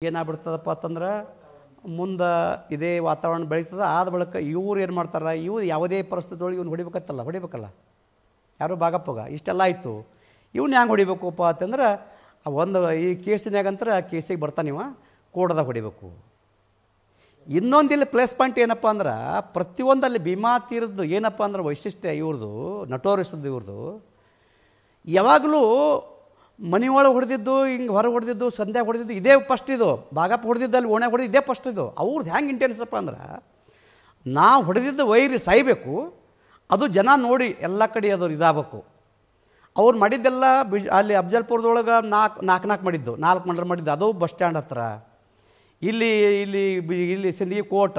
ಏನಾಗ್ಬಿಡ್ತದಪ್ಪ ಅಂತಂದ್ರೆ ಮುಂದೆ ಇದೇ ವಾತಾವರಣ ಬೆಳೀತದೆ. ಆದ ಬಳಿಕ ಇವ್ರು ಏನು ಮಾಡ್ತಾರೆ, ಇವ್ರು ಯಾವುದೇ ಪರಿಸ್ಥಿತಿ ಒಳಗೆ ಇವ್ನು ಹೊಡಿಬೇಕಲ್ಲ ಯಾರು ಭಾಗಪ್ಪಗ ಇಷ್ಟೆಲ್ಲ ಆಯಿತು, ಇವ್ನು ಹೆಂಗೆ ಹೊಡಿಬೇಕಪ್ಪ ಅಂತಂದ್ರೆ ಒಂದು ಈ ಕೇಸಿನಾಗಂದ್ರೆ ಕೇಸಿಗೆ ಬರ್ತಾನೆ ಇವ ಕೋರ್ಟ್ದಾಗ ಹೊಡಿಬೇಕು. ಇನ್ನೊಂದು ಇಲ್ಲಿ ಪ್ಲೇಸ್ ಪಾಯಿಂಟ್ ಏನಪ್ಪ ಅಂದ್ರೆ ಪ್ರತಿಯೊಂದಲ್ಲಿ ಭೀಮಾ ತೀರದ್ದು ಏನಪ್ಪ ಅಂದ್ರೆ ವೈಶಿಷ್ಟ್ಯ ಇವ್ರದ್ದು ನಟೋರಿಸದ್ದು ಇವ್ರದ್ದು ಯಾವಾಗಲೂ ಮನೆಯೊಳಗೆ ಹೊಡೆದಿದ್ದು ಹಿಂಗೆ ಹೊರಗೆ ಹೊಡೆದಿದ್ದು ಸಂಧ್ಯಾಗ ಹೊಡೆದಿದ್ದು ಇದೇ ಫಸ್ಟ್. ಇದು ಭಾಗಪ್ಪ ಹೊಡೆದಿದ್ದಲ್ಲಿ ಓಣೆ ಹೊಡೆದು ಇದೇ ಫಸ್ಟ್. ಇದು ಅವ್ರದ್ದು ಹೆಂಗೆ ಇಂಟೆನ್ಸಪ್ಪ ಅಂದ್ರೆ ನಾವು ಹೊಡೆದಿದ್ದು ವೈರಿ ಸಾಯಬೇಕು, ಅದು ಜನ ನೋಡಿ ಎಲ್ಲ ಕಡೆ ಅದು ಇದಾಗಬೇಕು. ಅವ್ರು ಮಾಡಿದ್ದೆಲ್ಲ ಅಲ್ಲಿ ಅಫ್ಜಲ್ಪುರದೊಳಗೆ ನಾಲ್ಕು ಮಾಡಿದ್ದು 4 ಮರ್ಡರ್ ಮಾಡಿದ್ದು. ಅದು ಬಸ್ ಸ್ಟ್ಯಾಂಡ್ ಹತ್ರ, ಇಲ್ಲಿ ಸಿಂದಗಿ ಕೋಟ,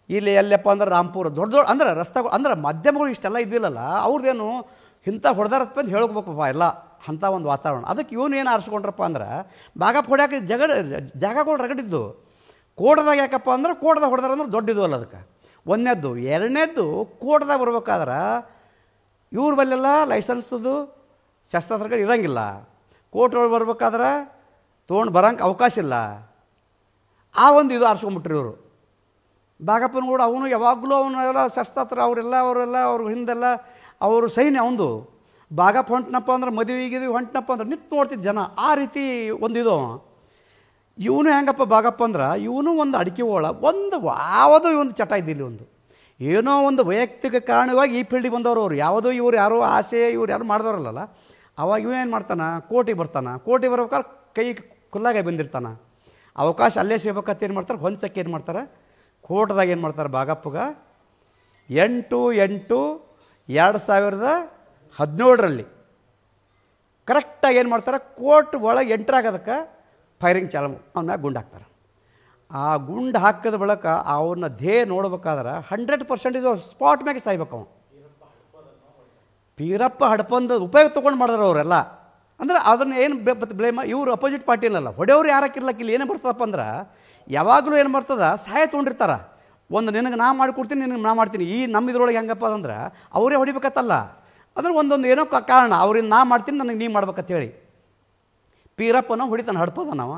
ಇಲ್ಲಿ ಎಲ್ಲಪ್ಪ ಅಂದ್ರೆ ರಾಂಪುರ, ದೊಡ್ಡ ಅಂದ್ರೆ ರಸ್ತೆಗಳು ಅಂದ್ರೆ ಮಾಧ್ಯಮಗಳು ಇಷ್ಟೆಲ್ಲ ಇದ್ದಿಲ್ಲಲ್ಲ. ಅವ್ರದ್ದೇನು ಇಂಥ ಹೊಡೆದಾರಪ್ಪ ಅಂತ ಹೇಳ್ಬೇಕಪ್ಪ ಎಲ್ಲ ಅಂಥ ಒಂದು ವಾತಾವರಣ. ಅದಕ್ಕೆ ಇವನು ಏನು ಆರಿಸ್ಕೊಂಡ್ರಪ್ಪ ಅಂದ್ರೆ ಭಾಗಪ್ಪ ಹೊಡ್ಯಾಕೆ ಜಾಗಗಳು ರಗಡಿದ್ದು. ಕೋಟದಾಗ ಯಾಕಪ್ಪ ಅಂದ್ರೆ ಕೋಟದಾಗ ಹೊಡೆದಾರ ಅಂದ್ರೆ ದೊಡ್ಡದು ಅಲ್ಲ. ಅದಕ್ಕೆ ಒಂದನೇದ್ದು. ಎರಡನೇದ್ದು ಕೋಟದಾಗ ಬರ್ಬೇಕಾದ್ರೆ ಇವ್ರ ಬಲ್ಲೆಲ್ಲ ಲೈಸೆನ್ಸದು ಶಸ್ತ್ರಾಸ್ತ್ರಗಳು ಇರೋಂಗಿಲ್ಲ. ಕೋರ್ಟ್ ಒಳಗೆ ಬರ್ಬೇಕಾದ್ರೆ ತೊಗೊಂಡು ಬರೋಂಗೆ ಅವಕಾಶ ಇಲ್ಲ. ಆ ಒಂದು ಇದು ಆರಿಸ್ಕೊಂಡ್ಬಿಟ್ರಿ ಇವರು. ಭಾಗಪ್ಪನ ಕೂಡ ಅವನು ಯಾವಾಗಲೂ ಅವನ್ನೆಲ್ಲ ಶಸ್ತ್ರಾಸ್ತ್ರ ಅವ್ರ ಹಿಂದೆಲ್ಲ ಅವರು ಸೈನ್ಯ ಅವಂದು. ಭಾಗಪ್ಪ ಹೊಂಟನಪ್ಪ ಅಂದ್ರೆ ಮದುವೆಗೆ ಹೊಂಟನಪ್ಪ ಅಂದ್ರೆ ನಿಂತು ನೋಡ್ತಿದ್ದ ಜನ. ಆ ರೀತಿ ಒಂದು ಇದು. ಇವನು ಹೆಂಗಪ್ಪ ಭಾಗಪ್ಪ ಅಂದ್ರೆ ಇವನು ಒಂದು ಅಡಿಕೆ ಒಂದು ಯಾವುದೋ ಒಂದು ಚಟ ಇದ್ದಿಲ್ಲ. ಒಂದು ಏನೋ ಒಂದು ವೈಯಕ್ತಿಕ ಕಾರಣವಾಗಿ ಈ ಫೀಲ್ಡಿಗೆ ಬಂದವರು ಅವರು. ಯಾವುದೋ ಇವ್ರು ಯಾರೋ ಆಸೆ ಇವ್ರು ಯಾರು ಮಾಡಿದವರಲ್ಲ. ಅವಾಗ ಇವೇನು ಮಾಡ್ತಾನೆ, ಕೋರ್ಟಿಗೆ ಬರ್ತಾನೆ. ಕೋರ್ಟಿಗೆ ಬರ್ಬೇಕಾದ್ರೆ ಕೈ ಕುಲ್ಲಾಗೆ ಬಂದಿರ್ತಾನೆ. ಅವಕಾಶ ಅಲ್ಲೇ ಸಿಗ್ಬೇಕಂತ ಏನು ಮಾಡ್ತಾರೆ, ಹೊಂಚಕ್ಕೆ ಏನು ಮಾಡ್ತಾರೆ, ಕೋರ್ಟ್ದಾಗ ಏನು ಮಾಡ್ತಾರೆ ಭಾಗಪ್ಪಗ 8/8/2017 ಕರೆಕ್ಟಾಗಿ ಏನು ಮಾಡ್ತಾರೆ, ಕೋರ್ಟ್ ಒಳಗೆ ಎಂಟ್ರಾಗೋದಕ್ಕೆ ಫೈರಿಂಗ್ ಚಾಲು ಅವನ ಮ್ಯಾಗ ಗುಂಡು ಹಾಕ್ತಾರೆ. ಆ ಗುಂಡು ಹಾಕಿದ ಬಳಿಕ ಅವನ್ನ ಧ್ಯೇಯ ನೋಡ್ಬೇಕಾದ್ರೆ 100% ಸ್ಪಾಟ್ ಮ್ಯಾಗೆ ಸಾಯ್ಬೇಕು ಅವನು. ಪೀರಪ್ಪ ಹಡ್ಪಂದು ಉಪಯೋಗ ತೊಗೊಂಡು ಮಾಡಿದ್ರು ಅವರೆಲ್ಲ. ಅಂದ್ರೆ ಅದನ್ನು ಏನು ಬ್ಲೇಮ ಇವರು ಅಪೋಸಿಟ್ ಪಾರ್ಟಿನಲ್ಲ, ಹೊಡೆಯವ್ರು ಯಾರಕ್ಕಿರ್ಲಕ್ಕ. ಇಲ್ಲಿ ಏನೇ ಬರ್ತದಪ್ಪ ಅಂದ್ರೆ ಯಾವಾಗಲೂ ಏನು ಬರ್ತದ, ಸಹಾಯ ತೊಗೊಂಡಿರ್ತಾರೆ. ಒಂದು ನಿನಗೆ ನಾ ಮಾಡಿಕೊಡ್ತೀನಿ, ನಿನಗೆ ನಾ ಮಾಡ್ತೀನಿ. ಈ ನಮ್ಮ ಇದ್ರೊಳಗೆ ಹೆಂಗಪ್ಪ ಅಂದ್ರೆ ಅವರೇ ಹೊಡಿಬೇಕತ್ತಲ್ಲ. ಅಂದ್ರೆ ಒಂದೊಂದು ಏನೋ ಕಾರಣ, ಅವ್ರಿಂದ ನಾ ಮಾಡ್ತೀನಿ, ನನಗೆ ನೀ ಮಾಡ್ಬೇಕಂತೇಳಿ ಪೀರಪ್ಪನ ಹೊಡಿತಾನೆ, ಹಡ್ಪದ ನಾವು.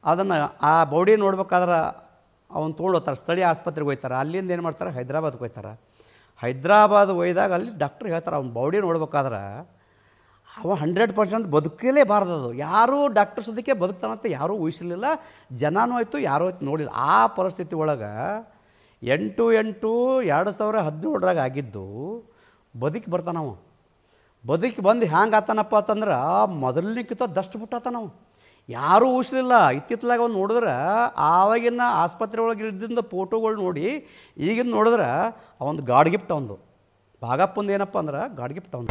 ಅದನ್ನು ಆ ಬಾಡಿ ನೋಡ್ಬೇಕಾದ್ರೆ ಅವ್ನು ತೊಗೊಂಡು ಹೋಗ್ತಾರೆ, ಸ್ಥಳೀಯ ಆಸ್ಪತ್ರೆಗೆ ಹೋಗ್ತಾರೆ. ಅಲ್ಲಿಂದ ಏನು ಮಾಡ್ತಾರೆ, ಹೈದ್ರಾಬಾದ್ಗೆ ಹೋಗ್ತಾರೆ. ಹೈದ್ರಾಬಾದ್ ಒಯ್ದಾಗ ಅಲ್ಲಿ ಡಾಕ್ಟ್ರ್ ಹೇಳ್ತಾರೆ, ಅವ್ನ ಬಾಡಿ ನೋಡ್ಬೇಕಾದ್ರೆ ಅವ 100% ಬದುಕಲೇಬಾರ್ದು. ಯಾರೂ ಡಾಕ್ಟರ್ ಸದ್ಯಕ್ಕೆ ಬದುಕ್ತಾನಂತ ಯಾರೂ ಊಹಿಸಲಿಲ್ಲ. ಜನನೂ ಆಯಿತು, ಯಾರೂ ಆಯ್ತು ನೋಡಿಲ್ಲ. ಆ ಪರಿಸ್ಥಿತಿ ಒಳಗೆ 8/8/2017 ಆಗಿದ್ದು ಬದುಕಿ ಬರ್ತಾನವ. ಬದುಕಿ ಬಂದು ಹ್ಯಾಂಗೆ ಆತಾನಪ್ಪ ಅಂತಂದ್ರೆ ಮೊದಲನೇಕ್ಕಿಂತ ದಷ್ಟು ಬಿಟ್ಟಾತಾನವ. ಯಾರೂ ಊಹಿಸಲಿಲ್ಲ. ಇತ್ತಿತ್ತಲಾಗ ಅವ್ನು ನೋಡಿದ್ರೆ ಆವಾಗಿನ ಆಸ್ಪತ್ರೆ ಒಳಗೆ ಇದ್ದಿಂದ ಫೋಟೋಗಳು ನೋಡಿ ಈಗಿನ ನೋಡಿದ್ರೆ ಅವನು ಗಾಡ್ ಗಿಫ್ಟ್. ಅವನು ಭಾಗಪ್ಪಂದು ಏನಪ್ಪ ಅಂದ್ರೆ ಗಾಡ್ ಗಿಫ್ಟ್ ಅವನು.